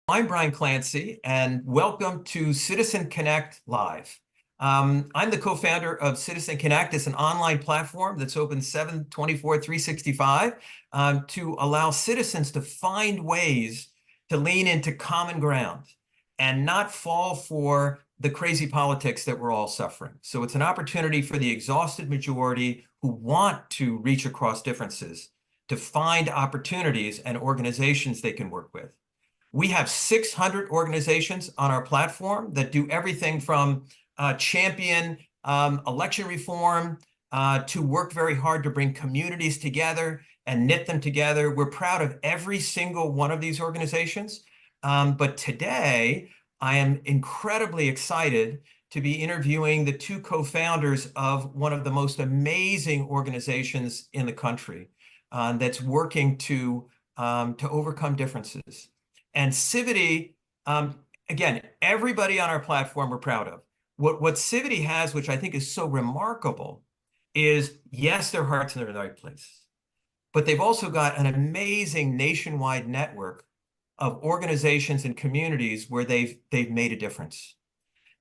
I'm Brian Clancy, and welcome to Citizen Connect Live. I'm the co-founder of Citizen Connect. It's an online platform that's open 7/24/365 to allow citizens to find ways to lean into common ground and not fall for the crazy politics that we're all suffering. So it's an opportunity for the exhausted majority who want to reach across differences to find opportunities and organizations they can work with. We have 600 organizations on our platform that do everything from champion election reform to work very hard to bring communities together and knit them together. We're proud of every single one of these organizations. But today, I am incredibly excited to be interviewing the two co-founders of one of the most amazing organizations in the country that's working to overcome differences. And Civity, again, everybody on our platform we're proud of. What Civity has, which I think is so remarkable, is yes, their heart's in the right place, but they've also got an amazing nationwide network of organizations and communities where they've made a difference.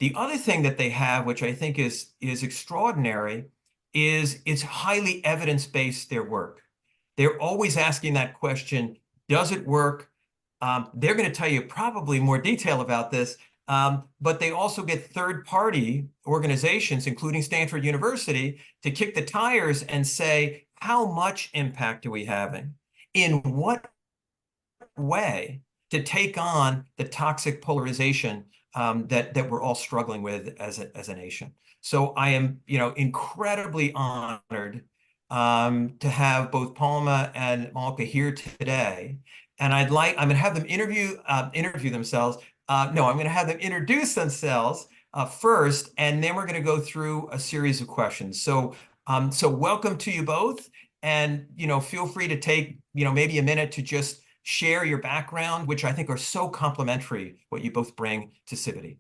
The other thing that they have, which I think is extraordinary, is it's highly evidence-based, their work. They're always asking that question, does it work? They're going to tell you probably more detail about this, but they also get third-party organizations, including Stanford University, to kick the tires and say, how much impact are we having? In what way to take on the toxic polarization that we're all struggling with as a nation? So I am, incredibly honored to have both Palma and Malka here today. And I'm going to have them interview themselves. No, I'm going to have them introduce themselves first, and then we're going to go through a series of questions. So welcome to you both, and feel free to take maybe a minute to just share your background, which I think are so complementary what you both bring to Civity.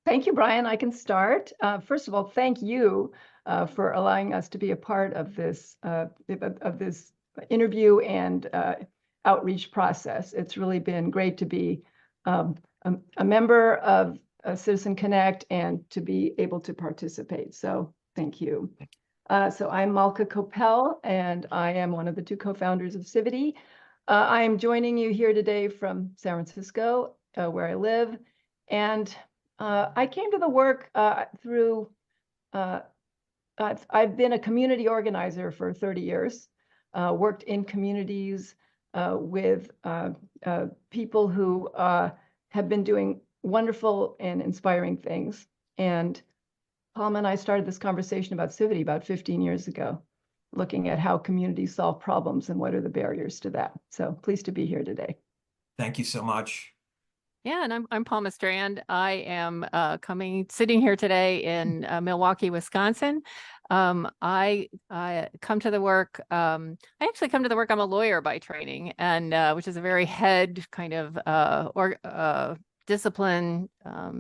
Thank you, Brian. I can start. First of all, thank you for allowing us to be a part of this interview and outreach process. It's really been great to be a member of Citizen Connect and to be able to participate. So thank you. So I'm Malka Kopell, and I am one of the two co-founders of Civity. I am joining you here today from San Francisco, where I live. And I came to the work through, I've been a community organizer for 30 years. Worked in communities with people who have been doing wonderful and inspiring things. And Palma and I started this conversation about Civity about 15 years ago, looking at how communities solve problems and what are the barriers to that. So pleased to be here today. Thank you so much. Yeah, and I'm Palma Strand. I am sitting here today in Milwaukee, Wisconsin. I come to the work. I actually come to the work. I'm a lawyer by training, and which is a very head kind of discipline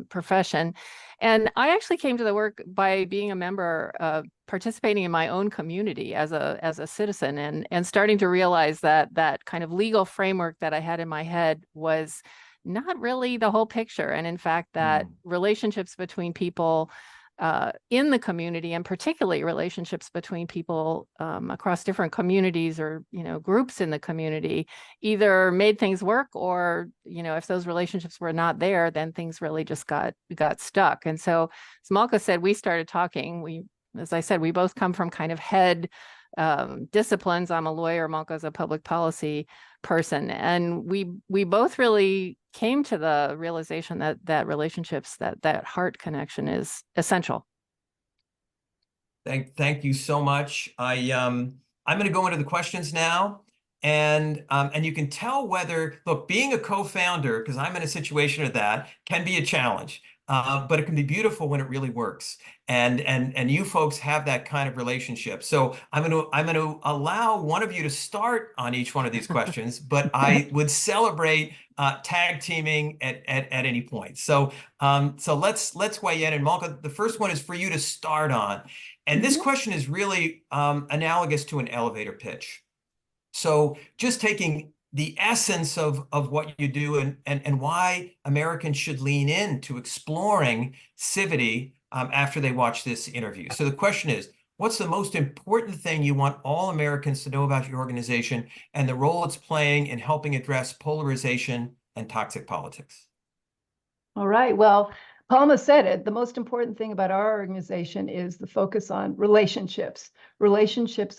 profession. And I actually came to the work by being a member, participating in my own community as a citizen, and starting to realize that kind of legal framework that I had in my head was not really the whole picture. And in fact, that relationships between people in the community, and particularly relationships between people across different communities or groups in the community, either made things work, or if those relationships were not there, then things really just got stuck. And so, as Malka said, we started talking. As I said, we both come from kind of head disciplines. I'm a lawyer, Malka's a public policy person, and we both really came to the realization that relationships, that heart connection is essential. Thank you so much. I'm going to go into the questions now, and you can tell whether, look, being a co-founder, because I'm in a situation of that, can be a challenge. But it can be beautiful when it really works, and you folks have that kind of relationship. So I'm going to allow one of you to start on each one of these questions, but I would celebrate tag teaming at any point. So let's weigh in. And Malka, the first one is for you to start on, and this question is really analogous to an elevator pitch. So just taking the essence of what you do and why Americans should lean into exploring Civity after they watch this interview. So the question is, what's the most important thing you want all Americans to know about your organization and the role it's playing in helping address polarization and toxic politics? All right. Well, Palma said it. The most important thing about our organization is the focus on relationships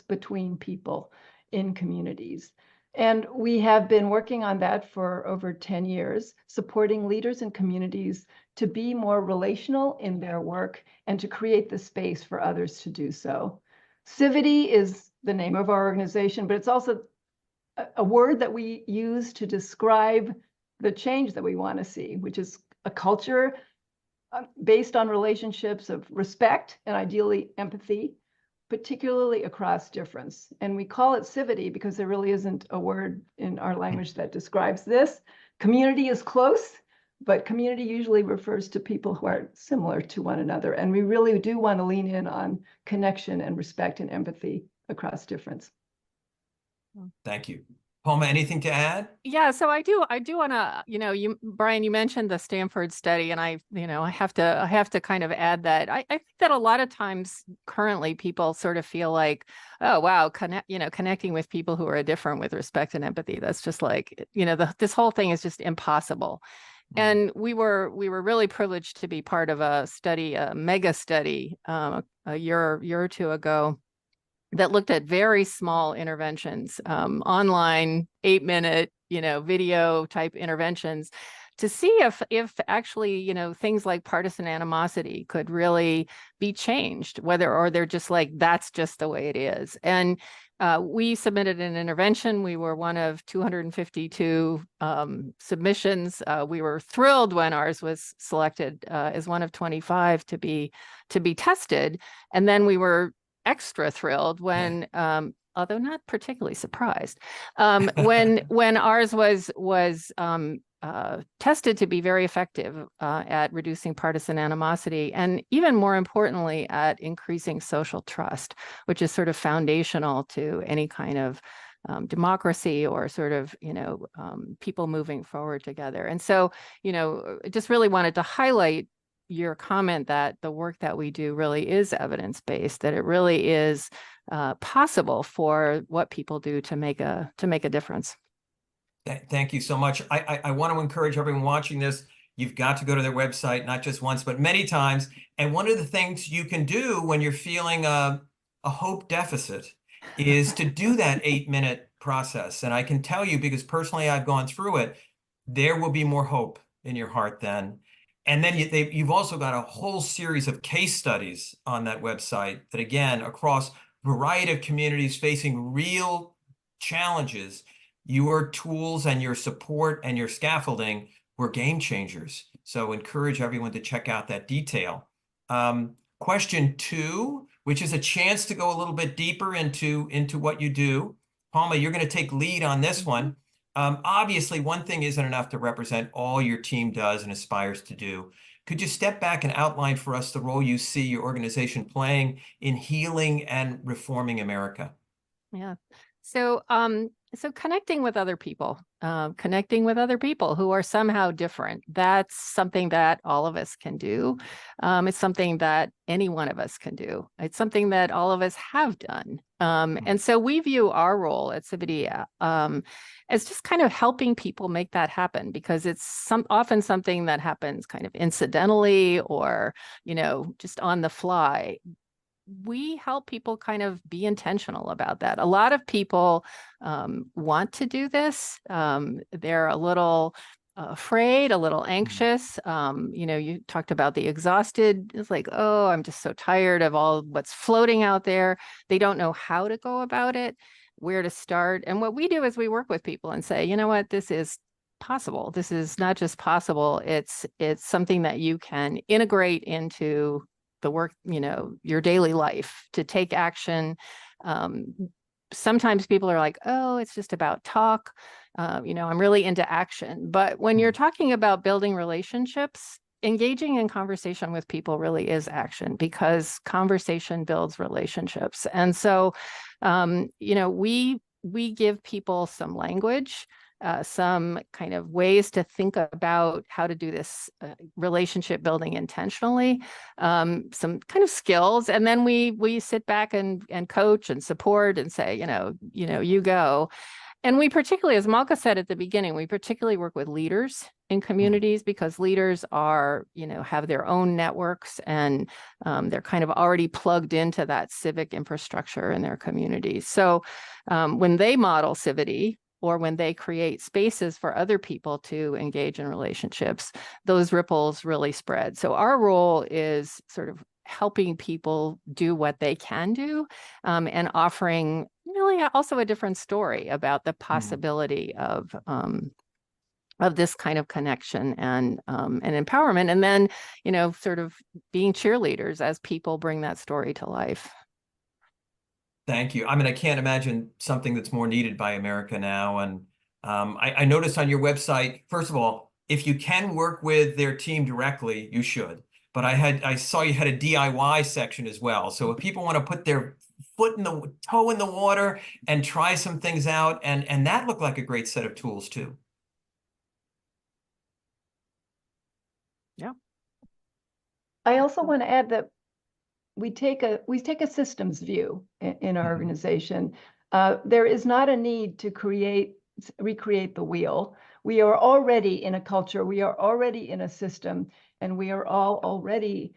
between people in communities. And we have been working on that for over 10 years, supporting leaders and communities to be more relational in their work and to create the space for others to do so. Civity is the name of our organization, but it's also a word that we use to describe the change that we want to see, which is a culture based on relationships of respect and ideally empathy, particularly across difference. And we call it Civity because there really isn't a word in our language that describes this. Community is close, but community usually refers to people who are similar to one another. And we really do want to lean in on connection and respect and empathy across difference. Thank you. Palma, anything to add? Yeah, so I do want to, Brian, you mentioned the Stanford study, and I have to kind of add that I think that a lot of times currently people sort of feel like, oh wow, connecting with people who are different with respect and empathy, that's just like, this whole thing is just impossible. And we were really privileged to be part of a study, a mega study, a year or two ago, that looked at very small interventions, online, 8-minute, video type interventions, to see if actually, things like partisan animosity could really be changed, or they're just like, that's just the way it is. And we submitted an intervention. We were one of 252 submissions. We were thrilled when ours was selected as one of 25 to be tested. And then we were extra thrilled when, although not particularly surprised, when ours was tested to be very effective at reducing partisan animosity, and even more importantly, at increasing social trust, which is sort of foundational to any kind of democracy or sort of, people moving forward together. And so, just really wanted to highlight your comment that the work that we do really is evidence-based, that it really is possible for what people do to make a difference. Thank you so much. I want to encourage everyone watching this. You've got to go to their website, not just once, but many times. And one of the things you can do when you're feeling a hope deficit is to do that 8-minute process. And I can tell you, because personally I've gone through it, there will be more hope in your heart then. And then you've also got a whole series of case studies on that website that, again, across a variety of communities facing real challenges, your tools and your support and your scaffolding were game changers. So encourage everyone to check out that detail. Question 2, which is a chance to go a little bit deeper into what you do. Palma, you're going to take lead on this one. Obviously, one thing isn't enough to represent all your team does and aspires to do. Could you step back and outline for us the role you see your organization playing in healing and reforming America? Yeah. So connecting with other people who are somehow different, that's something that all of us can do. It's something that any one of us can do. It's something that all of us have done. And so we view our role at Civity as just kind of helping people make that happen, because it's often something that happens kind of incidentally or, just on the fly. We help people kind of be intentional about that. A lot of people want to do this. They're a little afraid, a little anxious. You talked about the exhausted. It's like, oh, I'm just so tired of all what's floating out there. They don't know how to go about it, where to start. And what we do is we work with people and say, you know what, this is possible. This is not just possible. It's something that you can integrate into the work, your daily life, to take action. Sometimes people are like, oh, it's just about talk. I'm really into action. But when you're talking about building relationships, engaging in conversation with people really is action, because conversation builds relationships. And so, we give people some language some kind of ways to think about how to do this relationship building intentionally, some kind of skills, and then we sit back and coach and support and say, you go. And we particularly, as Malka said at the beginning, we particularly work with leaders in communities because leaders are, have their own networks, and they're kind of already plugged into that civic infrastructure in their communities. So when they model Civity, or when they create spaces for other people to engage in relationships, those ripples really spread. So our role is sort of helping people do what they can do, and offering really also a different story about the possibility of this kind of connection and empowerment, and then sort of being cheerleaders as people bring that story to life. Thank you. I mean, I can't imagine something that's more needed by America now. And I noticed on your website, first of all, if you can work with their team directly, you should. But I saw you had a DIY section as well. So if people want to put their toe in the water and try some things out, and that looked like a great set of tools too. Yeah. I also want to add that we take a systems view in our organization. There is not a need to recreate the wheel. We are already in a culture, we are already in a system, and we are all already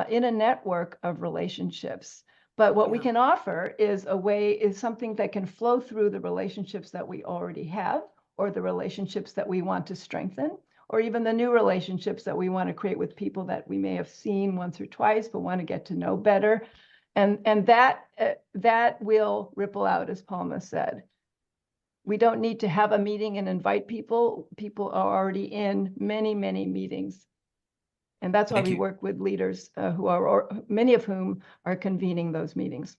in a network of relationships. But what we can offer is something that can flow through the relationships that we already have, or the relationships that we want to strengthen, or even the new relationships that we want to create with people that we may have seen once or twice, but want to get to know better. And that will ripple out, as Palma said. We don't need to have a meeting and invite people. People are already in many, many meetings. And that's why we work with leaders many of whom are convening those meetings.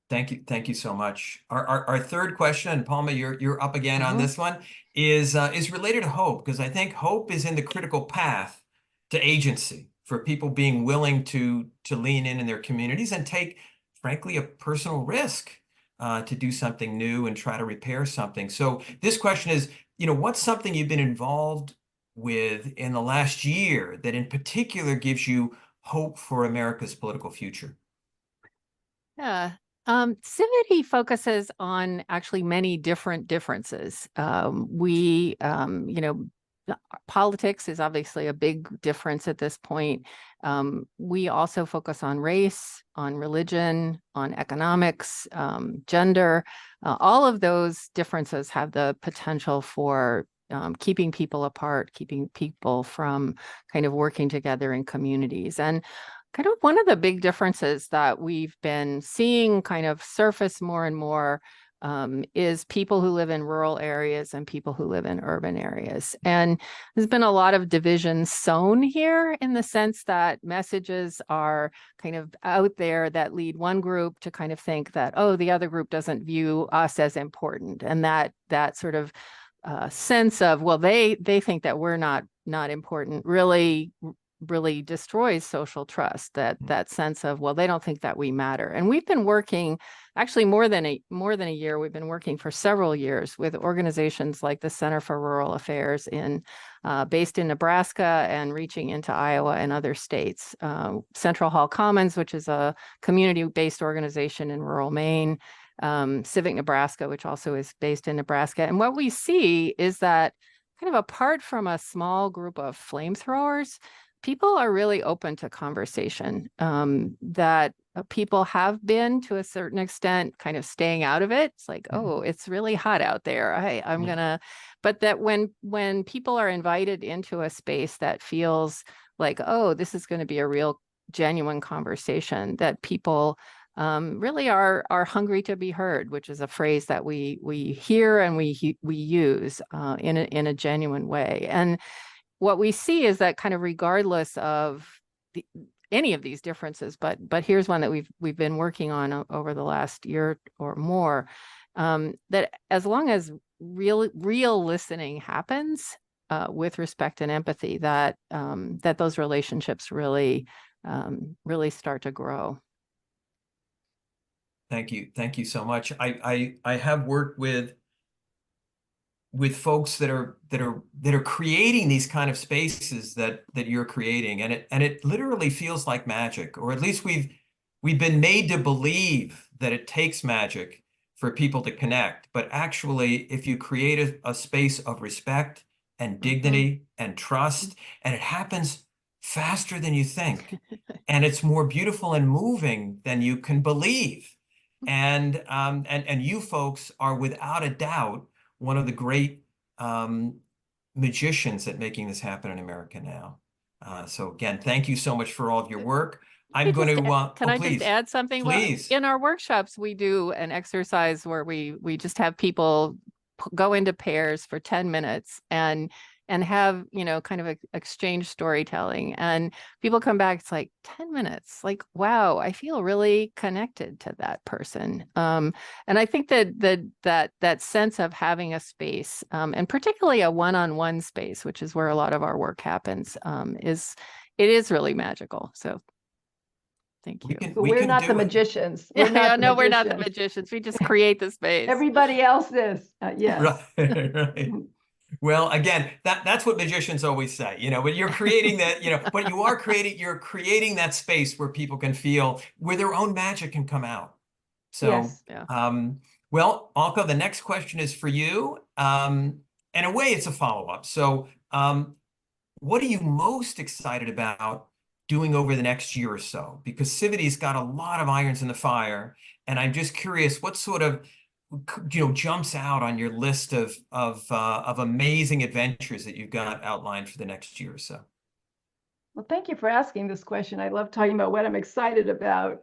Thank you. Thank you so much. Our third question, and Palma, you're up again on this one, is related to hope, because I think hope is in the critical path to agency for people being willing to lean in their communities and take, frankly, a personal risk to do something new and try to repair something. So this question is, what's something you've been involved with in the last year that in particular gives you hope for America's political future? Yeah. Civity focuses on actually many different differences. Politics is obviously a big difference at this point. We also focus on race, on religion, on economics, gender. All of those differences have the potential for keeping people apart, keeping people from kind of working together in communities. And kind of one of the big differences that we've been seeing kind of surface more and more is people who live in rural areas and people who live in urban areas. And there's been a lot of division sown here, in the sense that messages are kind of out there that lead one group to kind of think that, oh, the other group doesn't view us as important. And that sort of sense of, well, they think that we're not important, really destroys social trust. That sense of, well, they don't think that we matter. And we've been working actually more than a year. We've been working for several years with organizations like the Center for Rural Affairs based in Nebraska and reaching into Iowa and other states. Central Hall Commons, which is a community-based organization in rural Maine. Civic Nebraska, which also is based in Nebraska. And what we see is that kind of apart from a small group of flamethrowers, people are really open to conversation, that people have been, to a certain extent, kind of staying out of it. It's like, oh, it's really hot out there. But that when people are invited into a space that feels like, oh, this is going to be a real genuine conversation, that people really are hungry to be heard, which is a phrase that we hear and we use in a genuine way. And what we see is that kind of regardless of any of these differences, but here's one that we've been working on over the last year or more, that as long as real listening happens with respect and empathy, that those relationships really start to grow. Thank you so much. I have worked with with folks that are creating these kind of spaces that you're creating, and it literally feels like magic, or at least we've been made to believe that it takes magic for people to connect. But actually, if you create a space of respect and dignity and trust, and it happens faster than you think, and it's more beautiful and moving than you can believe. And you folks are without a doubt one of the great magicians at making this happen in America now. So again, thank you so much for all of your work. I'm going to can I just add something? Please. Well, in our workshops, we do an exercise where we just have people go into pairs for 10 minutes and have, you know, kind of exchange storytelling, and people come back, it's like 10 minutes, like, wow, I feel really connected to that person. And I think that sense of having a space, and particularly a one-on-one space, which is where a lot of our work happens, it is really magical. So thank you. But we're not the magicians. We're not the magicians. We just create the space. Everybody else is. Yes. Right. Well, again, that's what magicians always say, you know, but you're creating that, you know, but you're creating that space where people can feel where their own magic can come out. So, yes. Well, Malka, the next question is for you. In a way, it's a follow-up. So, what are you most excited about doing over the next year or so? Because Civity's got a lot of irons in the fire, and I'm just curious, what sort of, you know, jumps out on your list of amazing adventures that you've got outlined for the next year or so? Well, thank you for asking this question. I love talking about what I'm excited about.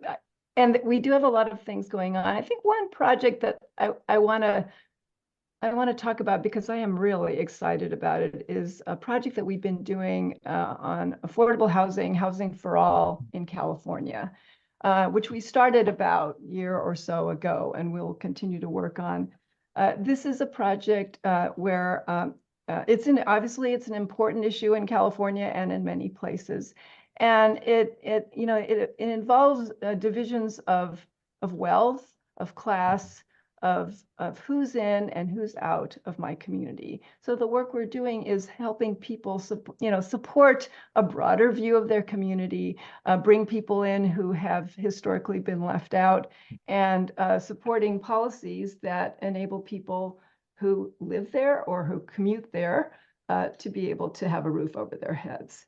And we do have a lot of things going on. I think one project that I want to talk about, because I am really excited about it, is a project that we've been doing on affordable housing for all in California, which we started about a year or so ago, and we'll continue to work on. This is a project where obviously it's an important issue in California and in many places, and it involves divisions of wealth, of class, of who's in and who's out of my community. So the work we're doing is helping people support a broader view of their community, bring people in who have historically been left out, and supporting policies that enable people who live there or who commute there to be able to have a roof over their heads.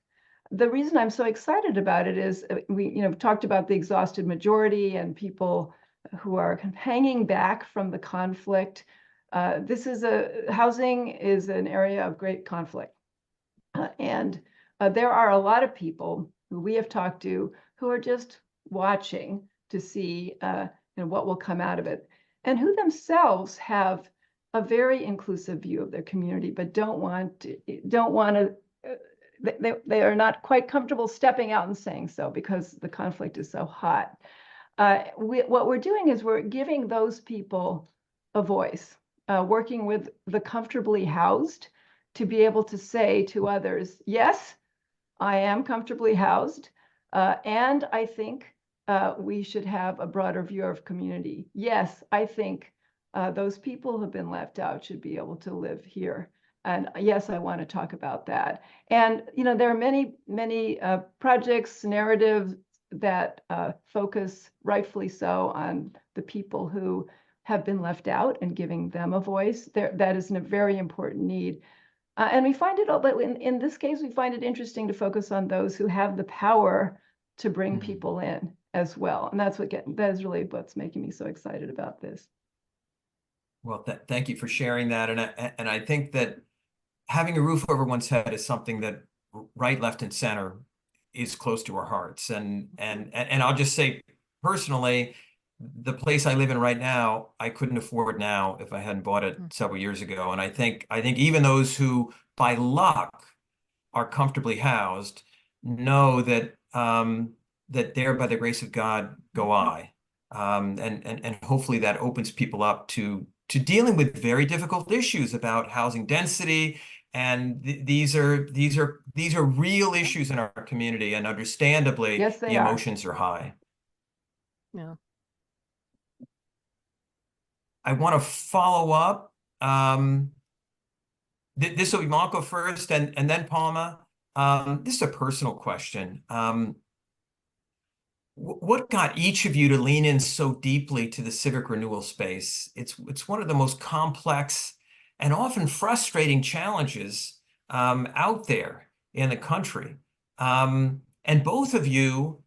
The reason I'm so excited about it is we talked about the exhausted majority and people who are hanging back from the conflict. Housing is an area of great conflict. And there are a lot of people who we have talked to who are just watching to see what will come out of it, and who themselves have a very inclusive view of their community, but don't want to, they are not quite comfortable stepping out and saying so because the conflict is so hot. What we're doing is we're giving those people a voice, working with the comfortably housed to be able to say to others, yes, I am comfortably housed, and I think we should have a broader view of community. Yes, I think those people who have been left out should be able to live here. And yes, I want to talk about that. And there are many projects, narratives that focus, rightfully so, on the people who have been left out and giving them a voice. That is a very important need. And we find it, but in this case, we find it interesting to focus on those who have the power to bring people in as well. And that is really what's making me so excited about this. Well, thank you for sharing that. And I think that having a roof over one's head is something that right, left, and center is close to our hearts. And I'll just say personally, the place I live in right now, I couldn't afford now if I hadn't bought it several years ago. And I think even those who by luck are comfortably housed know that that there by the grace of God go I. And hopefully that opens people up to dealing with very difficult issues about housing density. And these are real issues in our community, and understandably, yes, the emotions are high. Yeah. I want to follow up This will be Malka first, and then Palma. This is a personal question. What got each of you to lean in so deeply to the civic renewal space? It's one of the most complex and often frustrating challenges out there in the country. And both of you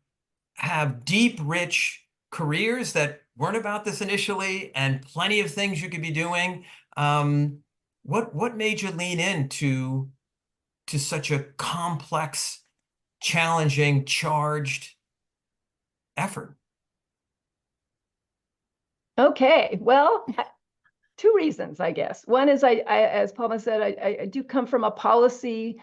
have deep, rich careers that weren't about this initially, and plenty of things you could be doing. What made you lean into such a complex, challenging, charged effort? Okay, well, two reasons, I guess. One is I as Palma said, I do come from a policy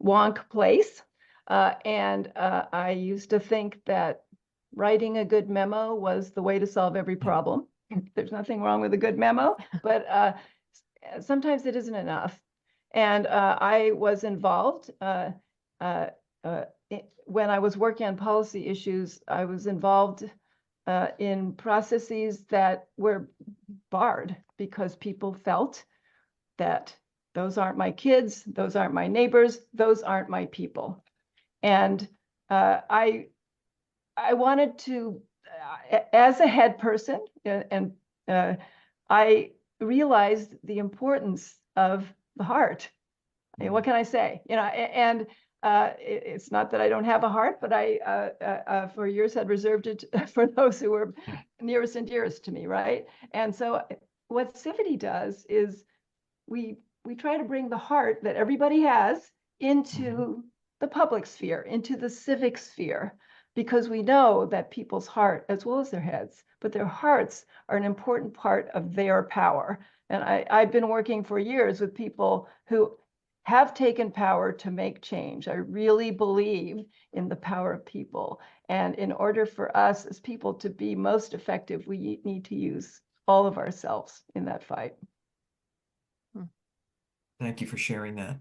wonk place. And I used to think that writing a good memo was the way to solve every problem. There's nothing wrong with a good memo, but sometimes it isn't enough. And I was involved when I was working on policy issues. I was involved in processes that were barred because people felt that those aren't my kids, those aren't my neighbors, those aren't my people. And I wanted to, as a head person, and I realized the importance of the heart. I mean, what can I say? And it's not that I don't have a heart, but I for years had reserved it for those who were nearest and dearest to me, right? And so what Civity does is we try to bring the heart that everybody has into the public sphere, into the civic sphere, because we know that people's heart, as well as their heads, but their hearts are an important part of their power. And I've been working for years with people who have taken power to make change. I really believe in the power of people. And in order for us as people to be most effective, we need to use all of ourselves in that fight. Thank you for sharing that.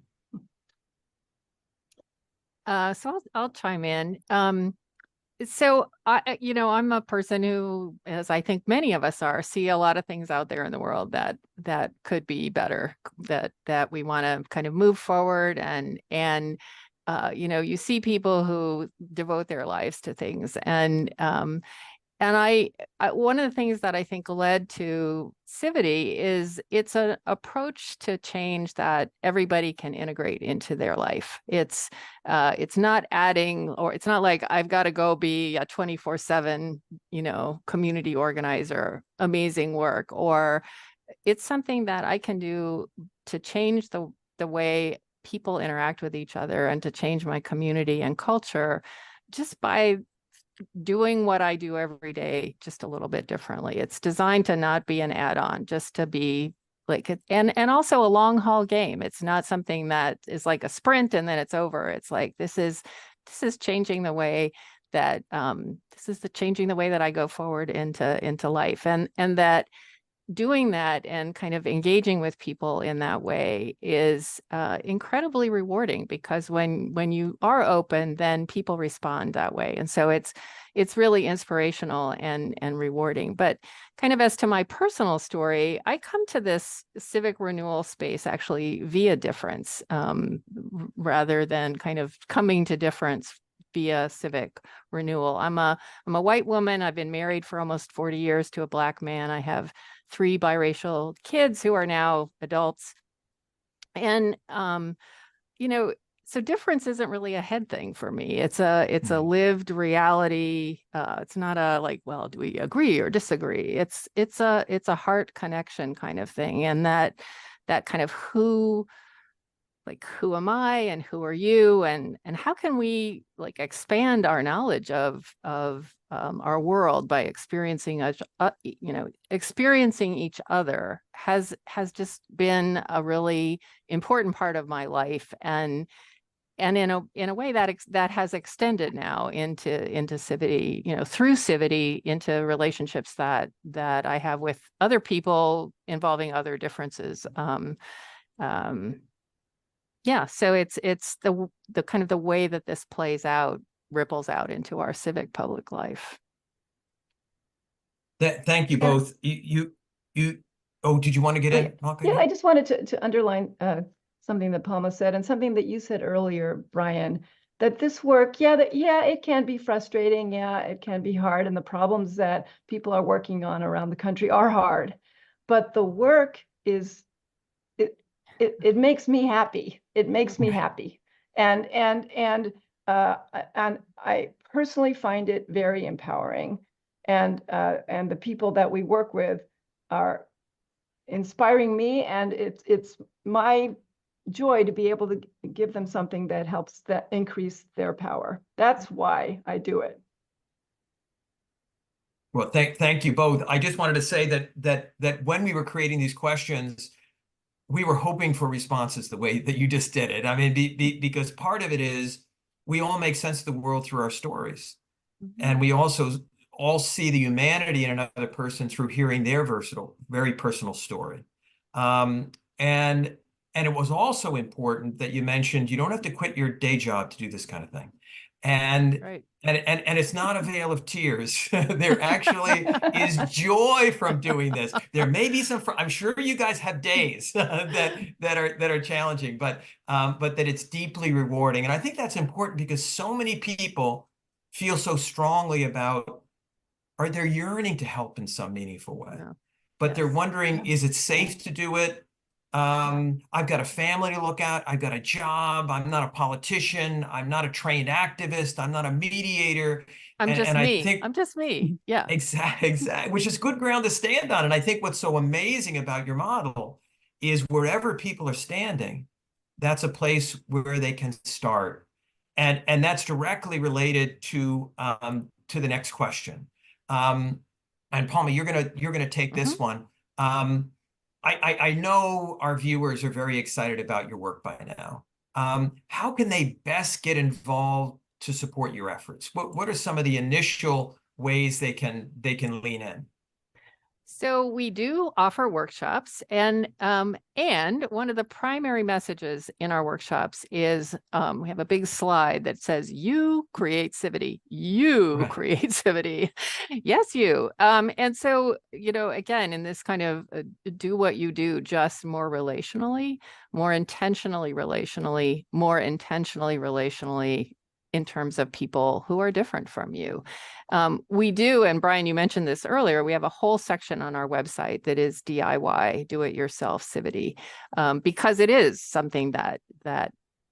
So I'll chime in. So I'm a person who, as I think many of us are, see a lot of things out there in the world that could be better, that we want to kind of move forward, and you see people who devote their lives to things, and I one of the things that I think led to Civity is it's an approach to change that everybody can integrate into their life. It's not adding, or it's not like I've got to go be a 24/7, community organizer, amazing work, or it's something that I can do to change the way people interact with each other and to change my community and culture just by doing what I do every day just a little bit differently. It's designed to not be an add-on, just to be like, and also a long haul game. It's not something that is like a sprint and then it's over. It's like, this is changing the way that changing the way that I go forward into life, and that doing that and kind of engaging with people in that way is incredibly rewarding, because when you are open, then people respond that way. And so it's really inspirational and rewarding. But kind of as to my personal story, I come to this civic renewal space actually via difference, rather than kind of coming to difference via civic renewal. I'm a white woman. I've been married for almost 40 years to a Black man. I have 3 biracial kids who are now adults. And, so difference isn't really a head thing for me. It's a lived reality. It's not a like, well, do we agree or disagree? It's a heart connection kind of thing. And that kind of who am I and who are you, and how can we like expand our knowledge of our world by experiencing experiencing each other has just been a really important part of my life, and in a way that has extended now into Civity, through Civity, into relationships that I have with other people involving other differences. Yeah, so it's the kind of the way that this plays out ripples out into our civic public life. Thank you both. You. Oh, did you want to get in, Malka? Yeah, I just wanted to underline something that Palma said and something that you said earlier, Brian, that this work, it can be frustrating. Yeah, it can be hard. And the problems that people are working on around the country are hard. But the work is, it makes me happy. It makes me happy. And I personally find it very empowering. And the people that we work with are inspiring me, and it's my joy to be able to give them something that helps that increase their power. That's why I do it. Well, thank you both. I just wanted to say that when we were creating these questions, we were hoping for responses the way that you just did it. I mean, because part of it is we all make sense of the world through our stories. And we also all see the humanity in another person through hearing their versatile, very personal story. And it was also important that you mentioned you don't have to quit your day job to do this kind of thing. And Right. and it's not a veil of tears. There actually is joy from doing this. There may be some, I'm sure you guys have days that are challenging, but that it's deeply rewarding. And I think that's important because so many people feel so strongly about, are they yearning to help in some meaningful way? Yeah. But they're Yes. wondering, is it safe to do it? I've got a family to look at. I've got a job. I'm not a politician. I'm not a trained activist. I'm not a mediator. I'm just and I me. think I'm just me. Yeah. exactly, which is good ground to stand on. And I think what's so amazing about your model is wherever people are standing, that's a place where they can start. And that's directly related to the next question. And Palma, you're gonna take this one. I know our viewers are very excited about your work by now. How can they best get involved to support your efforts? What are some of the initial ways they can lean in? So we do offer workshops, and one of the primary messages in our workshops is we have a big slide that says, "You create Civity. You Right. create Civity." Yes, you. And so, again, in this kind of do what you do, just more relationally, more intentionally relationally, more intentionally relationally, in terms of people who are different from you. We do, and Brian, you mentioned this earlier, we have a whole section on our website that is DIY, do-it-yourself Civity, because it is something that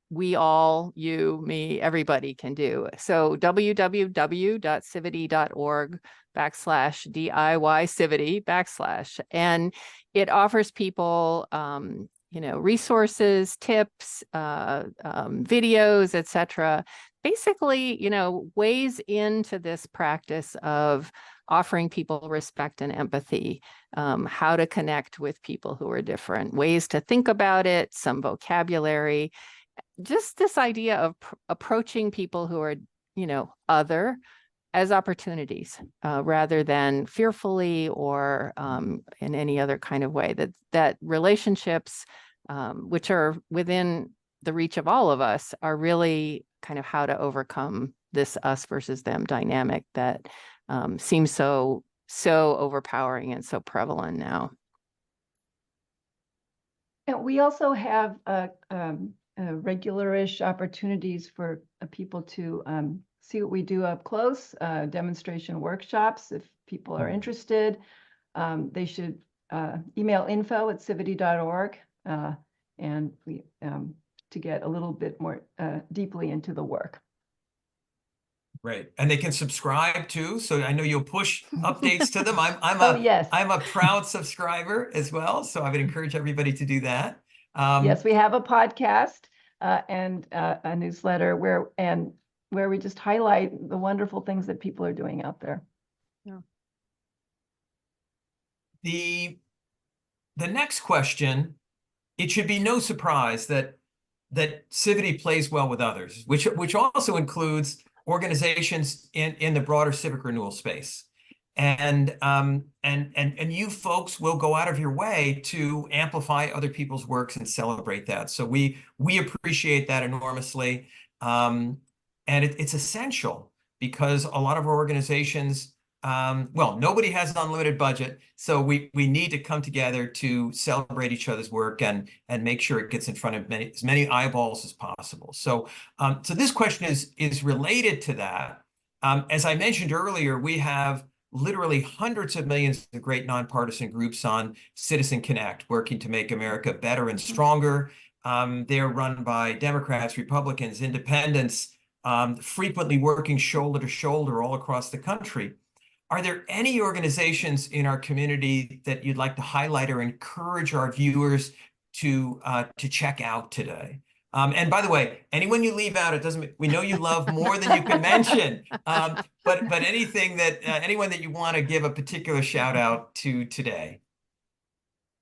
we all, you, me, everybody can do. So www.civity.org/DIY Civity /, and it offers people resources, tips, videos, etc. Basically, ways into this practice of offering people respect and empathy, how to connect with people who are different, ways to think about it, some vocabulary, just this idea of approaching people who are, other as opportunities, rather than fearfully or in any other kind of way, that relationships, which are within the reach of all of us, are really kind of how to overcome this us versus them dynamic that seems so overpowering and so prevalent now. And we also have regular-ish opportunities for people to see what we do up close, demonstration workshops. If people are interested, they should email info@civity.org, and we to get a little bit more deeply into the work. Right, and they can subscribe too. So I know you'll push updates to them. Yes. I'm a proud subscriber as well, so I would encourage everybody to do that. Yes, we have a podcast and a newsletter where we just highlight the wonderful things that people are doing out there. Yeah. The next question, it should be no surprise that Civity plays well with others, which also includes organizations in the broader civic renewal space. And you folks will go out of your way to amplify other people's works and celebrate that. So we appreciate that enormously. And it's essential because a lot of our organizations well, nobody has an unlimited budget, so we need to come together to celebrate each other's work and make sure it gets in front of as many eyeballs as possible. So so this question is related to that. As I mentioned earlier, we have literally hundreds of millions of great nonpartisan groups on Citizen Connect, working to make America better and stronger. They're run by Democrats, Republicans, independents, frequently working shoulder to shoulder all across the country. Are there any organizations in our community that you'd like to highlight or encourage our viewers to check out today? And by the way, anyone you leave out, it doesn't. We know you love more than you can mention. But anything that anyone that you want to give a particular shout out to today.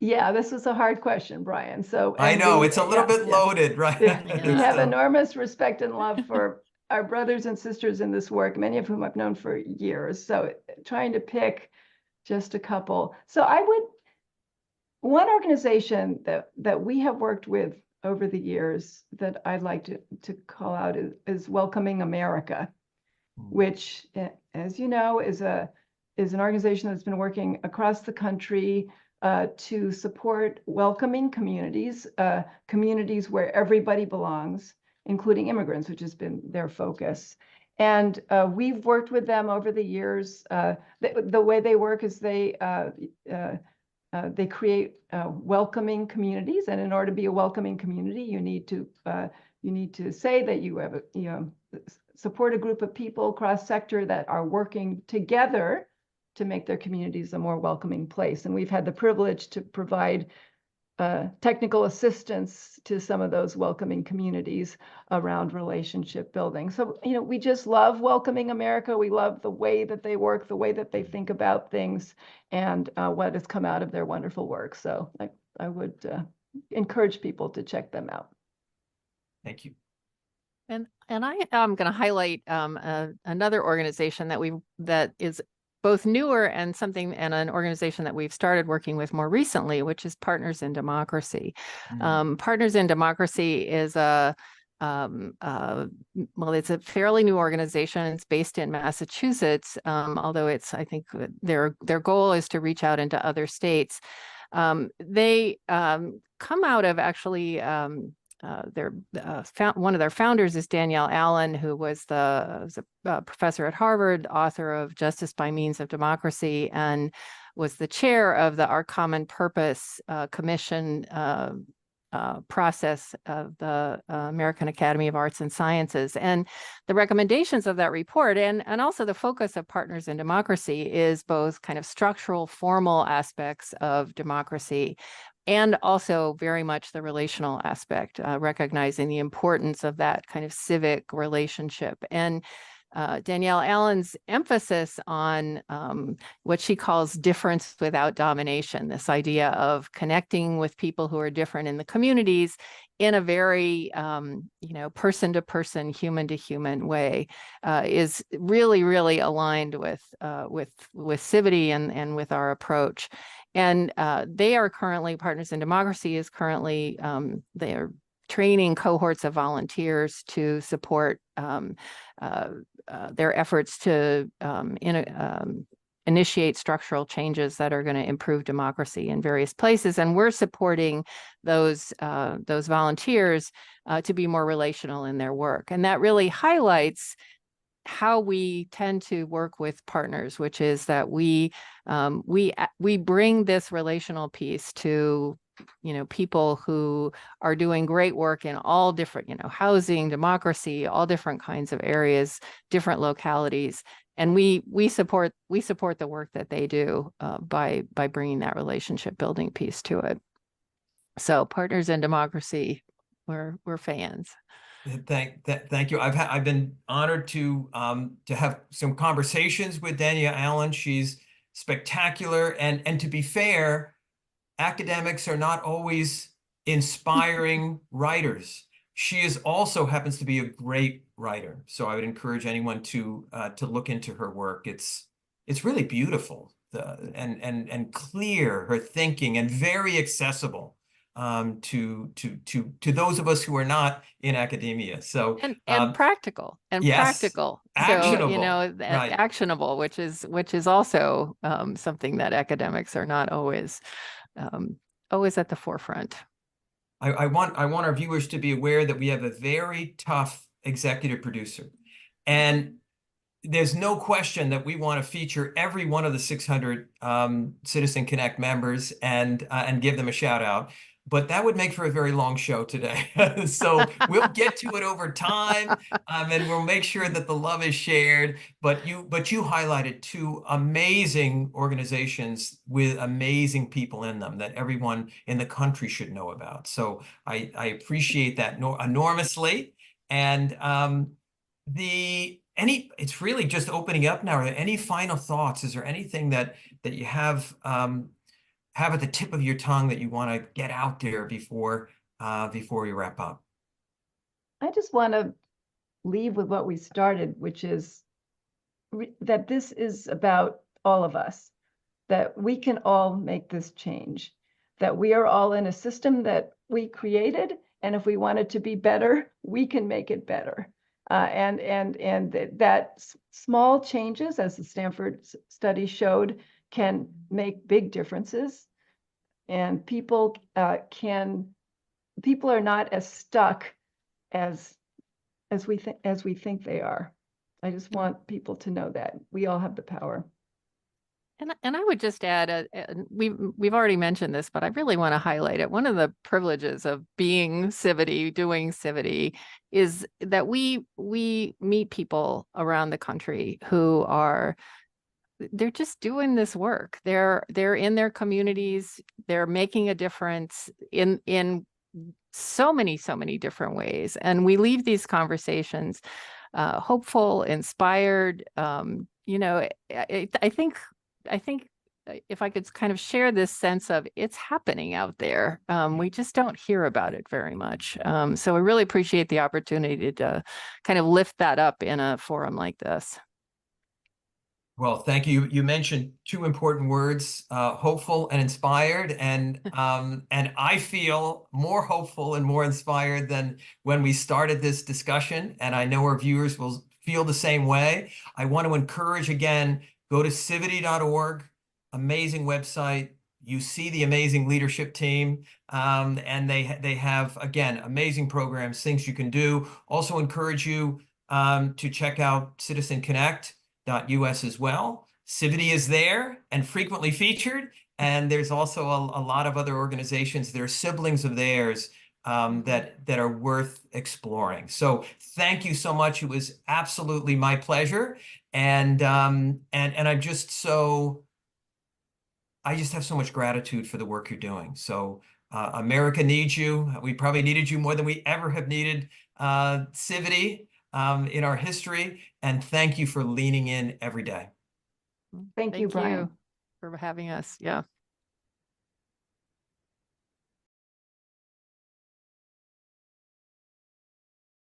Yeah, this was a hard question, Brian. So I know it's a little yeah, bit loaded, right? We have enormous respect and love for our brothers and sisters in this work, many of whom I've known for years. So trying to pick just a couple. So one organization that we have worked with over the years that I'd like to call out is Welcoming America, which, as you know, is an organization that's been working across the country to support welcoming communities, communities where everybody belongs, including immigrants, which has been their focus. And we've worked with them over the years. The way they work is they create welcoming communities, and in order to be a welcoming community, you need to say that you support a group of people cross-sector that are working together to make their communities a more welcoming place. And we've had the privilege to provide technical assistance to some of those welcoming communities around relationship building. So, we just love Welcoming America. We love the way that they work, the way that they think about things, and what has come out of their wonderful work. So I would encourage people to check them out. Thank you. And I am going to highlight another organization that is both newer and an organization that we've started working with more recently, which is Partners in Democracy. Partners in Democracy is well, it's a fairly new organization. It's based in Massachusetts, although I think their goal is to reach out into other states. They come out of actually one of their founders is Danielle Allen, who was a professor at Harvard, author of Justice by Means of Democracy, and was the chair of the Our Common Purpose Commission process of the American Academy of Arts and Sciences. And the recommendations of that report and also the focus of Partners in Democracy is both kind of structural, formal aspects of democracy, and also very much the relational aspect, recognizing the importance of that kind of civic relationship. And Danielle Allen's emphasis on what she calls difference without domination, this idea of connecting with people who are different in the communities in a very, person to person, human to human way, is really, really aligned with Civity and with our approach. And they are currently, Partners in Democracy is currently, they are training cohorts of volunteers to support their efforts to initiate structural changes that are going to improve democracy in various places. And we're supporting those volunteers to be more relational in their work. And that really highlights how we tend to work with partners, which is that we bring this relational piece to people who are doing great work in all different, housing, democracy, all different kinds of areas, different localities, and we support the work that they do by bringing that relationship building piece to it. So, Partners in Democracy, we're fans. Thank you. I've been honored to have some conversations with Danielle Allen. She's spectacular, and to be fair, academics are not always inspiring writers. She also happens to be a great writer, so I would encourage anyone to look into her work. It's really beautiful and clear, her thinking, and very accessible. to those of us who are not in academia. So and practical and yes, practical. So, actionable, you know, right. actionable, which is also something that academics are not always at the forefront. I want our viewers to be aware that we have a very tough executive producer, and there's no question that we want to feature every one of the 600 Citizen Connect members and give them a shout out. But that would make for a very long show today. So we'll get to it over time, and we'll make sure that the love is shared. But you highlighted two amazing organizations with amazing people in them that everyone in the country should know about. So I appreciate that enormously. And it's really just opening up now. Are there any final thoughts? Is there anything that you have at the tip of your tongue that you want to get out there before we wrap up? I just want to leave with what we started, which is that this is about all of us, that we can all make this change, that we are all in a system that we created, and if we want it to be better, we can make it better. And that small changes, as the Stanford study showed, can make big differences. And people are not as stuck as we think they are. I just want people to know that we all have the power. And I would just add, we've already mentioned this, but I really want to highlight it. One of the privileges of being Civity, doing Civity, is that we meet people around the country who they're just doing this work. They're in their communities. They're making a difference in so many different ways. And we leave these conversations hopeful, inspired. You know, I think if I could kind of share this sense of it's happening out there, we just don't hear about it very much. So I really appreciate the opportunity to kind of lift that up in a forum like this. Well, thank you. You mentioned two important words, hopeful and inspired. And I feel more hopeful and more inspired than when we started this discussion. And I know our viewers will feel the same way. I want to encourage, again, go to civity.org, amazing website. You see the amazing leadership team, and they have, again, amazing programs, things you can do. Also encourage you to check out citizenconnect.us as well. Civity is there and frequently featured, and there's also a lot of other organizations that are siblings of theirs that are worth exploring. So thank you so much. It was absolutely my pleasure, and I just have so much gratitude for the work you're doing. So America needs you. We probably needed you more than we ever have needed Civity in our history. And thank you for leaning in every day. Thank you, Brian, for having us. Yeah.